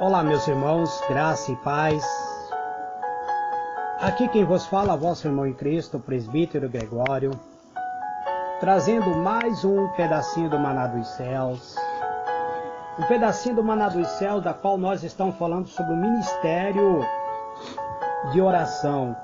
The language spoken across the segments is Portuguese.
Olá, meus irmãos, graça e paz. Aqui quem vos fala, vosso irmão em Cristo, o presbítero Gregório, trazendo mais um pedacinho do Maná dos Céus. Um pedacinho do Maná dos Céus, da qual nós estamos falando sobre o ministério de oração,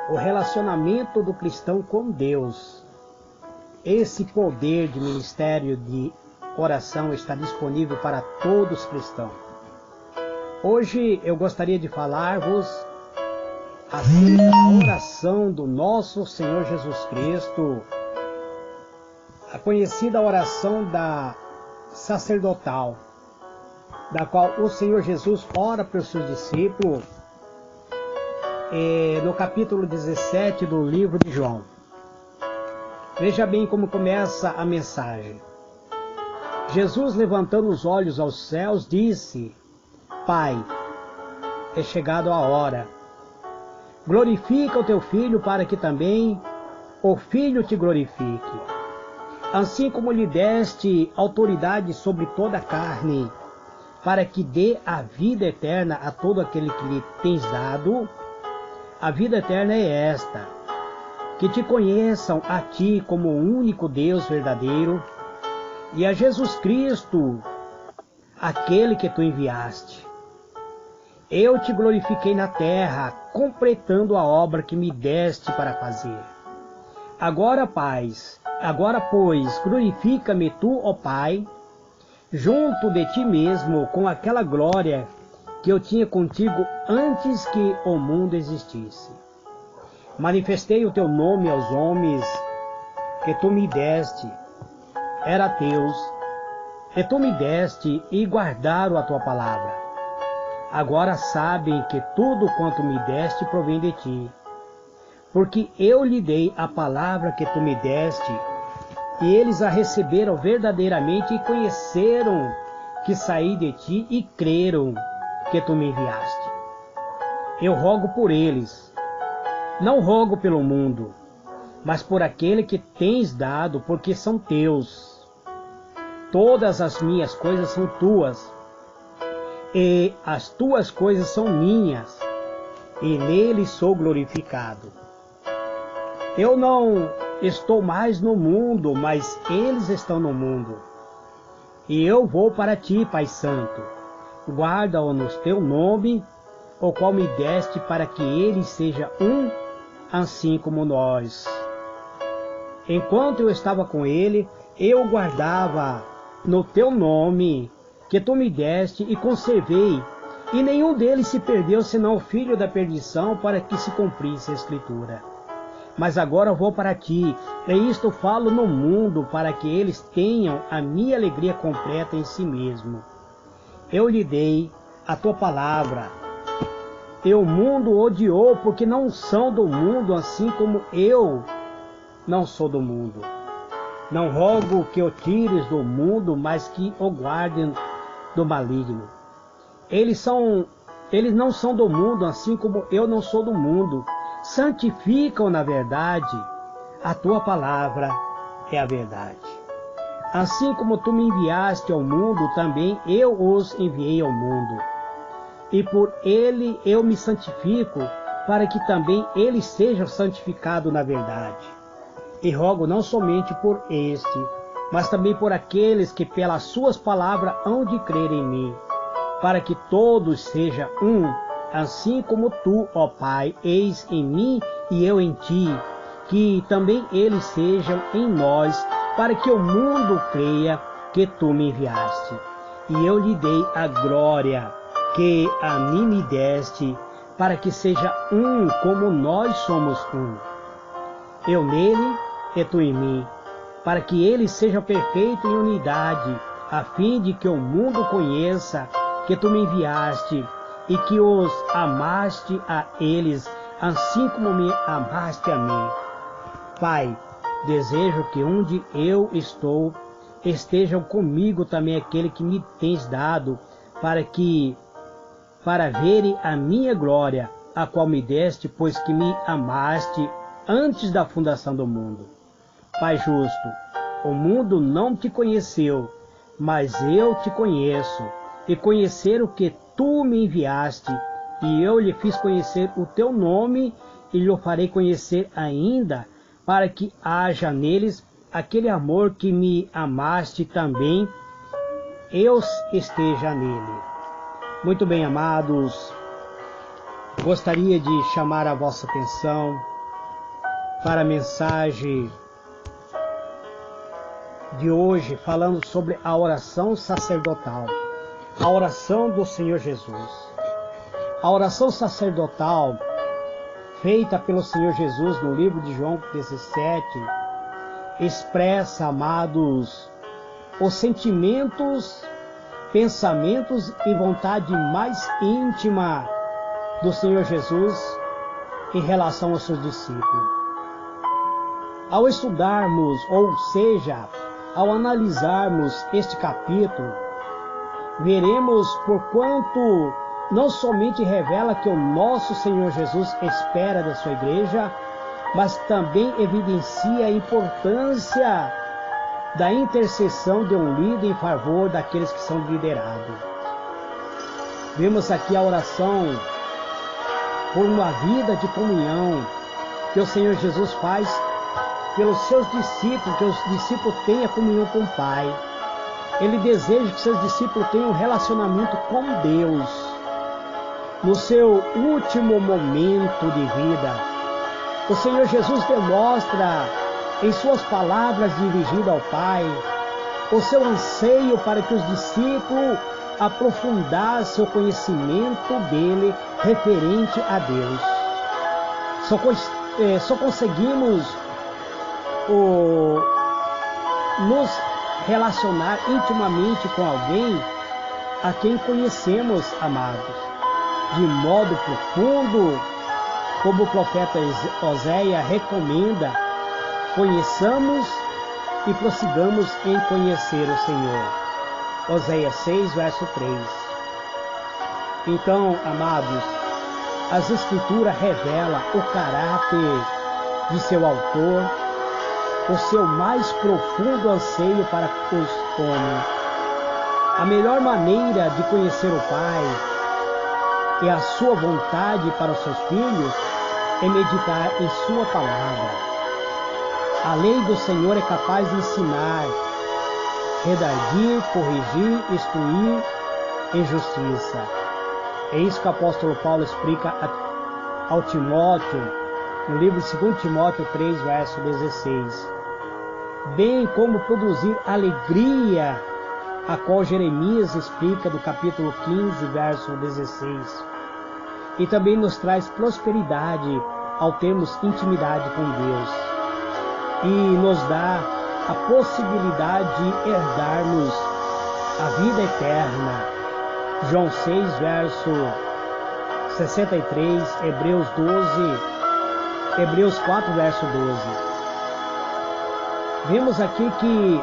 o relacionamento do cristão com Deus. Esse poder de ministério de oração está disponível para todos os cristãos. Hoje eu gostaria de falar-vos acerca da oração do nosso Senhor Jesus Cristo, a conhecida oração da sacerdotal, da qual o Senhor Jesus ora para os seus discípulos, no capítulo 17 do livro de João. Veja bem como começa a mensagem. Jesus, levantando os olhos aos céus, disse: Pai, é chegado a hora. Glorifica o teu Filho, para que também o Filho te glorifique. Assim como lhe deste autoridade sobre toda a carne, para que dê a vida eterna a todo aquele que lhe tens dado. A vida eterna é esta: que te conheçam a ti como o único Deus verdadeiro, e a Jesus Cristo, aquele que tu enviaste. Eu te glorifiquei na terra, completando a obra que me deste para fazer. Agora, pois, glorifica-me tu, ó Pai, junto de ti mesmo, com aquela glória que eu tinha contigo antes que o mundo existisse. Manifestei o teu nome aos homens que tu me deste, era teus, e tu me deste e guardaram a tua palavra. Agora sabem que tudo quanto me deste provém de ti, porque eu lhe dei a palavra que tu me deste, e eles a receberam verdadeiramente e conheceram que saí de ti e creram que tu me enviaste. Eu rogo por eles, não rogo pelo mundo, mas por aquele que tens dado, porque são teus. Todas as minhas coisas são tuas, e as tuas coisas são minhas, e nele sou glorificado. Eu não estou mais no mundo, mas eles estão no mundo. E eu vou para ti, Pai Santo. Guarda-o no teu nome, o qual me deste, para que ele seja um, assim como nós. Enquanto eu estava com ele, eu o guardava no teu nome, que tu me deste, e conservei, e nenhum deles se perdeu, senão o filho da perdição, para que se cumprisse a Escritura. Mas agora vou para ti, e isto falo no mundo, para que eles tenham a minha alegria completa em si mesmo. Eu lhe dei a tua palavra, e o mundo odiou, porque não são do mundo, assim como eu não sou do mundo. Não rogo que o tires do mundo, mas que o guardem do maligno. Eles não são do mundo, assim como eu não sou do mundo. Santificam na verdade, a tua palavra é a verdade. Assim como tu me enviaste ao mundo, também eu os enviei ao mundo. E por ele eu me santifico, para que também eles sejam santificados na verdade. E rogo não somente por este, mas também por aqueles que pelas suas palavras hão de crer em mim, para que todos sejam um, assim como tu, ó Pai, eis em mim e eu em ti, que também eles sejam em nós, para que o mundo creia que tu me enviaste. E eu lhe dei a glória que a mim me deste, para que seja um como nós somos um. Eu nele e tu em mim, para que eles sejam perfeitos em unidade, a fim de que o mundo conheça que tu me enviaste e que os amaste a eles, assim como me amaste a mim. Pai, desejo que onde eu estou, estejam comigo também aquele que me tens dado, para verem a minha glória, a qual me deste, pois que me amaste antes da fundação do mundo. Pai justo, o mundo não te conheceu, mas eu te conheço, e conheceram que tu me enviaste, e eu lhe fiz conhecer o teu nome, e lhe farei conhecer ainda, para que haja neles aquele amor que me amaste também, eu esteja nele. Muito bem, amados, gostaria de chamar a vossa atenção para a mensagem de hoje, falando sobre a oração sacerdotal, a oração do Senhor Jesus. A oração sacerdotal feita pelo Senhor Jesus no livro de João 17 expressa, amados, os sentimentos, pensamentos e vontade mais íntima do Senhor Jesus em relação aos seus discípulos. Ao estudarmos, ou seja, ao analisarmos este capítulo, veremos por quanto não somente revela que o nosso Senhor Jesus espera da sua igreja, mas também evidencia a importância da intercessão de um líder em favor daqueles que são liderados. Vemos aqui a oração por uma vida de comunhão que o Senhor Jesus faz pelos seus discípulos, que os discípulos tenham comunhão com o Pai. Ele deseja que seus discípulos tenham um relacionamento com Deus. No seu último momento de vida, o Senhor Jesus demonstra em suas palavras dirigidas ao Pai o seu anseio para que os discípulos aprofundassem o conhecimento dele referente a Deus. Só conseguimos nos relacionar intimamente com alguém a quem conhecemos, amados, de modo profundo, como o profeta Oséias recomenda: conheçamos e prossigamos em conhecer o Senhor. Oséias 6, verso 3. Então, amados, as Escrituras revelam o caráter de seu autor, o seu mais profundo anseio para os homens. A melhor maneira de conhecer o Pai e a sua vontade para os seus filhos é meditar em sua palavra. A lei do Senhor é capaz de ensinar, redarguir, corrigir, instruir em justiça. É isso que o apóstolo Paulo explica ao Timóteo, no livro de 2 Timóteo 3, verso 16. Bem como produzir alegria, a qual Jeremias explica do capítulo 15, verso 16. E também nos traz prosperidade ao termos intimidade com Deus. E nos dá a possibilidade de herdarmos a vida eterna. João 6, verso 63, Hebreus 4, verso 12. Vemos aqui que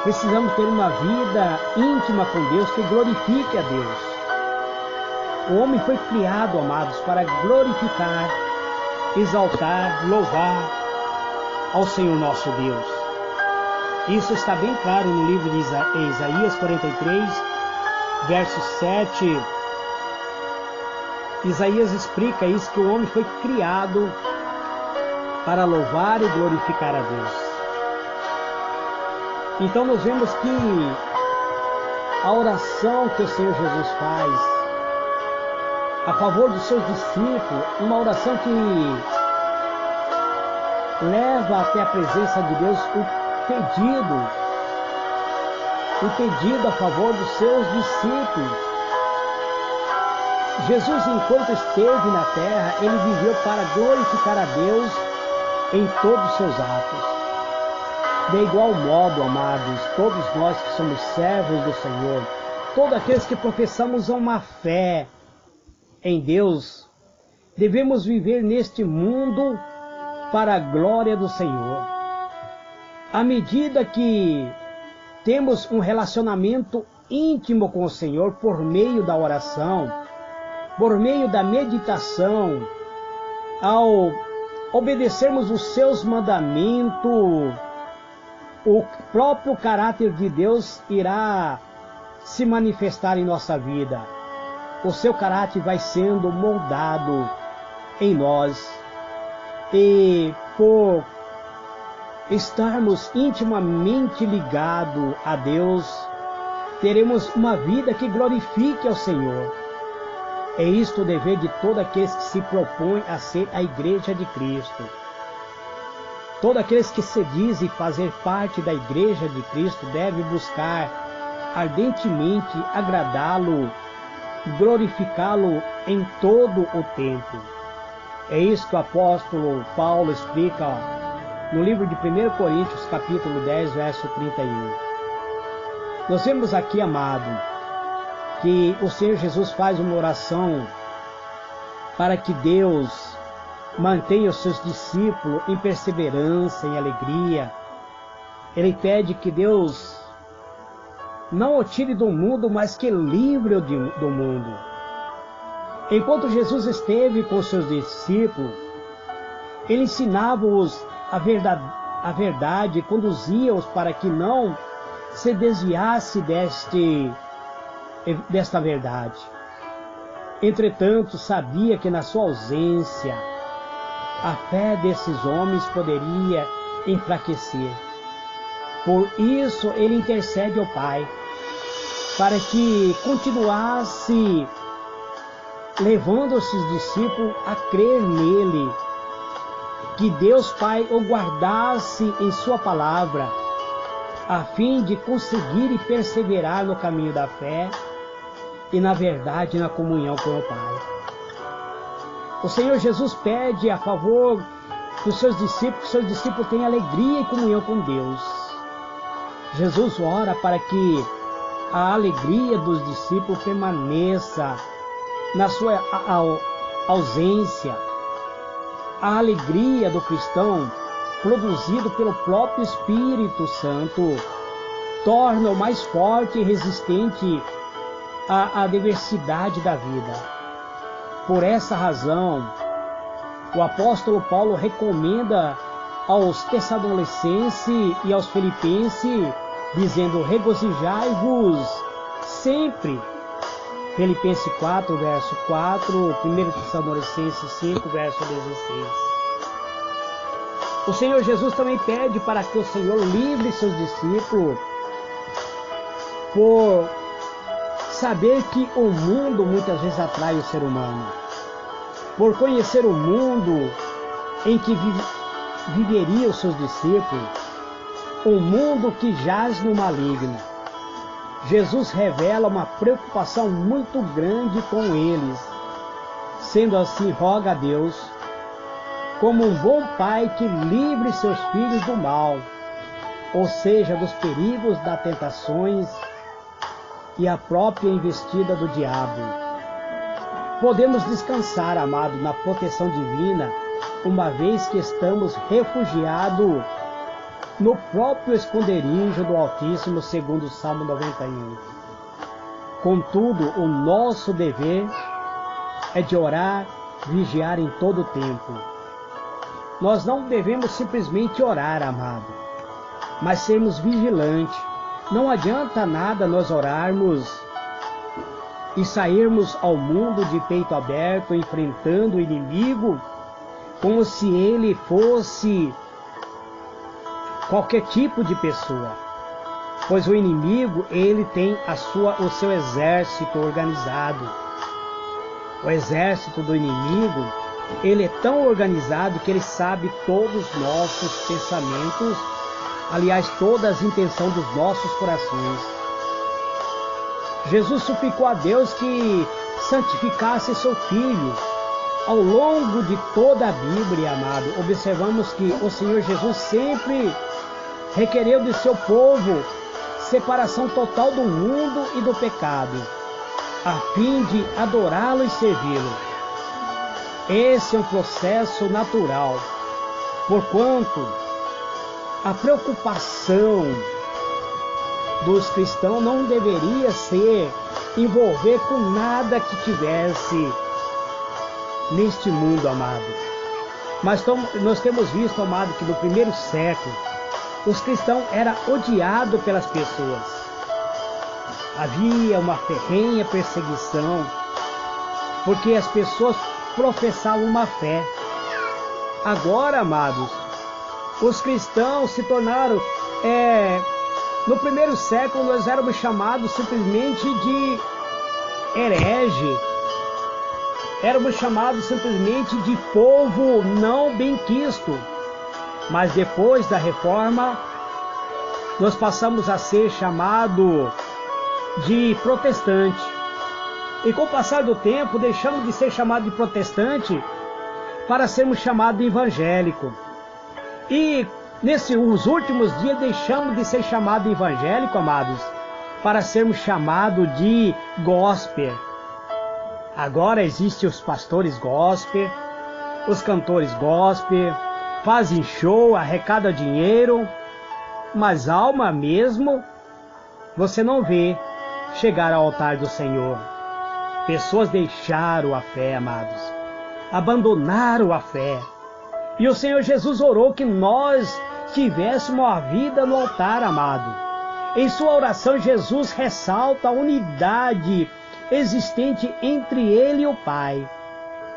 precisamos ter uma vida íntima com Deus que glorifique a Deus. O homem foi criado, amados, para glorificar, exaltar, louvar ao Senhor nosso Deus. Isso está bem claro no livro de Isaías 43, verso 7. Isaías explica isso, que o homem foi criado para louvar e glorificar a Deus. Então nós vemos que a oração que o Senhor Jesus faz a favor dos seus discípulos, uma oração que leva até a presença de Deus o pedido a favor dos seus discípulos. Jesus, enquanto esteve na terra, ele viveu para glorificar a Deus em todos os seus atos. De igual modo, amados, todos nós que somos servos do Senhor, todos aqueles que professamos uma fé em Deus, devemos viver neste mundo para a glória do Senhor. À medida que temos um relacionamento íntimo com o Senhor por meio da oração, por meio da meditação, ao obedecermos os seus mandamentos, o próprio caráter de Deus irá se manifestar em nossa vida. O seu caráter vai sendo moldado em nós. E por estarmos intimamente ligados a Deus, teremos uma vida que glorifique ao Senhor. É isto o dever de todos aqueles que se propõem a ser a Igreja de Cristo. Todos aqueles que se dizem fazer parte da Igreja de Cristo devem buscar ardentemente agradá-lo, glorificá-lo em todo o tempo. É isso que o apóstolo Paulo explica no livro de 1 Coríntios, capítulo 10, verso 31. Nós vemos aqui, amado, que o Senhor Jesus faz uma oração para que Deus mantenha os seus discípulos em perseverança, em alegria. Ele pede que Deus não o tire do mundo, mas que livre-o do mundo. Enquanto Jesus esteve com os seus discípulos, ele ensinava-os a verdade, conduzia-os para que não se desviasse desta verdade. Entretanto, sabia que na sua ausência, a fé desses homens poderia enfraquecer. Por isso, ele intercede ao Pai, para que continuasse levando os seus discípulos a crer nele, que Deus Pai o guardasse em sua palavra, a fim de conseguir e perseverar no caminho da fé e na verdade na comunhão com o Pai. O Senhor Jesus pede a favor dos seus discípulos, que os seus discípulos tenham alegria e comunhão com Deus. Jesus ora para que a alegria dos discípulos permaneça na sua ausência. A alegria do cristão, produzido pelo próprio Espírito Santo, torna-o mais forte e resistente à adversidade da vida. Por essa razão, o apóstolo Paulo recomenda aos Tessalonicenses e aos Filipenses, dizendo: regozijai-vos sempre. Filipenses 4, verso 4, 1 Tessalonicenses 5, verso 16. O Senhor Jesus também pede para que o Senhor livre seus discípulos por saber que o mundo muitas vezes atrai o ser humano, por conhecer o mundo em que viveriam os seus discípulos, um mundo que jaz no maligno. Jesus revela uma preocupação muito grande com eles. Sendo assim, roga a Deus, como um bom pai, que livre seus filhos do mal, ou seja, dos perigos, das tentações e a própria investida do diabo. Podemos descansar, amado, na proteção divina, uma vez que estamos refugiados no próprio esconderijo do Altíssimo, segundo o Salmo 91. Contudo, o nosso dever é de orar, vigiar em todo o tempo. Nós não devemos simplesmente orar, amado, mas sermos vigilantes. Não adianta nada nós orarmos e sairmos ao mundo de peito aberto, enfrentando o inimigo, como se ele fosse qualquer tipo de pessoa, pois o inimigo, ele tem o seu exército organizado. O exército do inimigo, ele é tão organizado que ele sabe todos os nossos pensamentos, aliás, todas as intenções dos nossos corações. Jesus suplicou a Deus que santificasse seu Filho. Ao longo de toda a Bíblia, amado, observamos que o Senhor Jesus sempre requereu de seu povo separação total do mundo e do pecado, a fim de adorá-lo e servi-lo. Esse é um processo natural, porquanto a preocupação dos cristãos não deveria ser envolver com nada que tivesse neste mundo, amado. Mas nós temos visto, amado, que no primeiro século os cristãos eram odiados pelas pessoas. Havia uma ferrenha perseguição, porque as pessoas professavam uma fé. Agora, amados, os cristãos se tornaram... no primeiro século nós éramos chamados simplesmente de herege. Éramos chamados simplesmente de povo não benquisto. Mas depois da reforma, nós passamos a ser chamado de protestante. E com o passar do tempo, deixamos de ser chamado de protestante para sermos chamados de evangélico. E nesses últimos dias deixamos de ser chamados de evangélico, amados, para sermos chamados de gospel. Agora existem os pastores gospel, os cantores gospel, fazem show, arrecadam dinheiro, mas alma mesmo você não vê chegar ao altar do Senhor. Pessoas deixaram a fé, amados, abandonaram a fé. E o Senhor Jesus orou que nós tivéssemos a vida no altar, amado. Em sua oração, Jesus ressalta a unidade existente entre Ele e o Pai.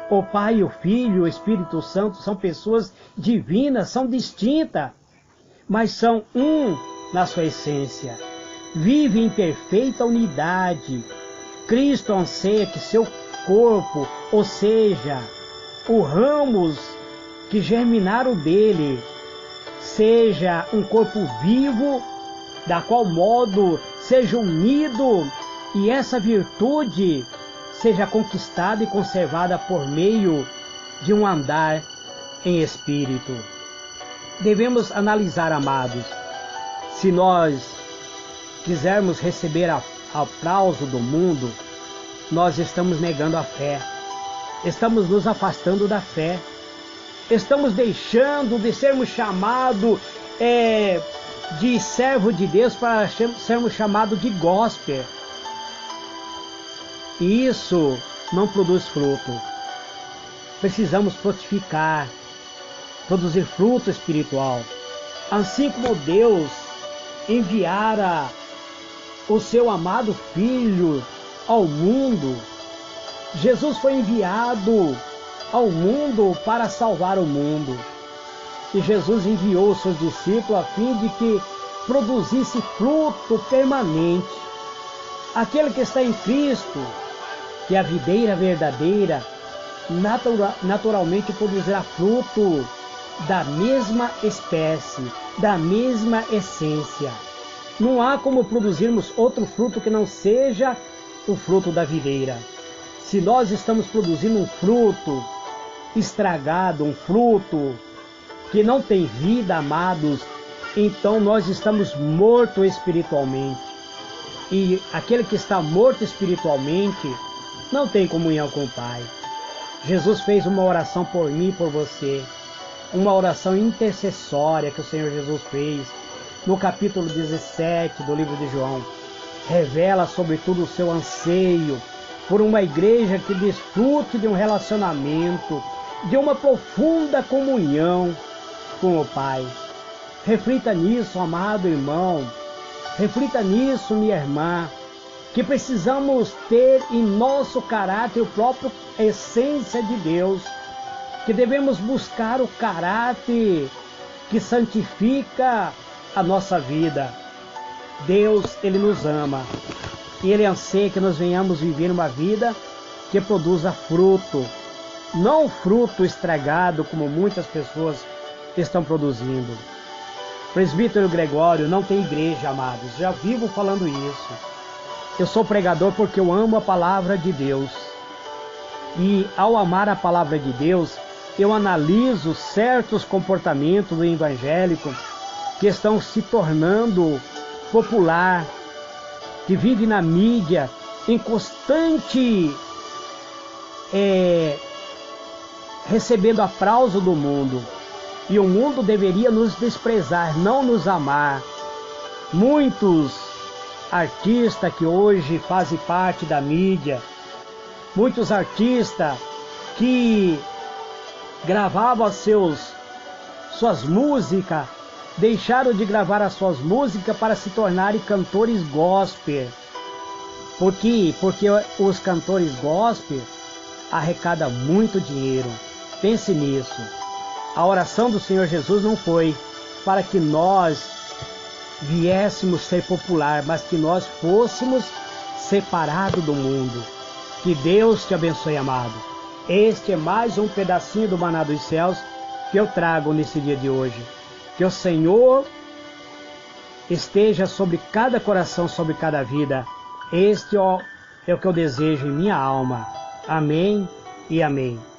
O Pai, o Filho e o Espírito Santo são pessoas divinas, são distintas, mas são um na sua essência. Vivem em perfeita unidade. Cristo anseia que seu corpo, ou seja, os ramos que germinaram dele, seja um corpo vivo, da qual modo seja unido e essa virtude seja conquistada e conservada por meio de um andar em espírito. Devemos analisar, amados, se nós quisermos receber aplauso do mundo, nós estamos negando a fé, estamos nos afastando da fé, estamos deixando de sermos chamados de servo de Deus para sermos chamados de gospel. E isso não produz fruto. Precisamos frutificar, produzir fruto espiritual. Assim como Deus enviara o seu amado Filho ao mundo, Jesus foi enviado ao mundo para salvar o mundo. E Jesus enviou os seus discípulos a fim de que produzisse fruto permanente. Aquele que está em Cristo, que é a videira verdadeira, naturalmente produzirá fruto da mesma espécie, da mesma essência. Não há como produzirmos outro fruto que não seja o fruto da videira. Se nós estamos produzindo um fruto estragado, um fruto que não tem vida, amados, então nós estamos mortos espiritualmente. E aquele que está morto espiritualmente não tem comunhão com o Pai. Jesus fez uma oração por mim e por você, uma oração intercessória que o Senhor Jesus fez no capítulo 17 do livro de João. Revela sobretudo o seu anseio por uma igreja que desfrute de um relacionamento, de uma profunda comunhão com o Pai. Reflita nisso, amado irmão, reflita nisso, minha irmã, que precisamos ter em nosso caráter a própria essência de Deus, que devemos buscar o caráter que santifica a nossa vida. Deus, Ele nos ama e Ele anseia que nós venhamos viver uma vida que produza fruto, não fruto estragado como muitas pessoas estão produzindo. Presbítero Gregório, não tem igreja, amados, já vivo falando isso. Eu sou pregador porque eu amo a palavra de Deus. E ao amar a palavra de Deus, eu analiso certos comportamentos do evangélico que estão se tornando popular, que vive na mídia, em constante recebendo aplauso do mundo. E o mundo deveria nos desprezar, não nos amar. Muitos artistas que hoje fazem parte da mídia, muitos artistas que gravavam suas músicas, deixaram de gravar as suas músicas para se tornarem cantores gospel. Porque os cantores gospel arrecadam muito dinheiro. Pense nisso. A oração do Senhor Jesus não foi para que nós viéssemos ser popular, mas que nós fôssemos separados do mundo. Que Deus te abençoe, amado. Este é mais um pedacinho do maná dos céus que eu trago nesse dia de hoje. Que o Senhor esteja sobre cada coração, sobre cada vida. Este é o que eu desejo em minha alma. Amém e amém.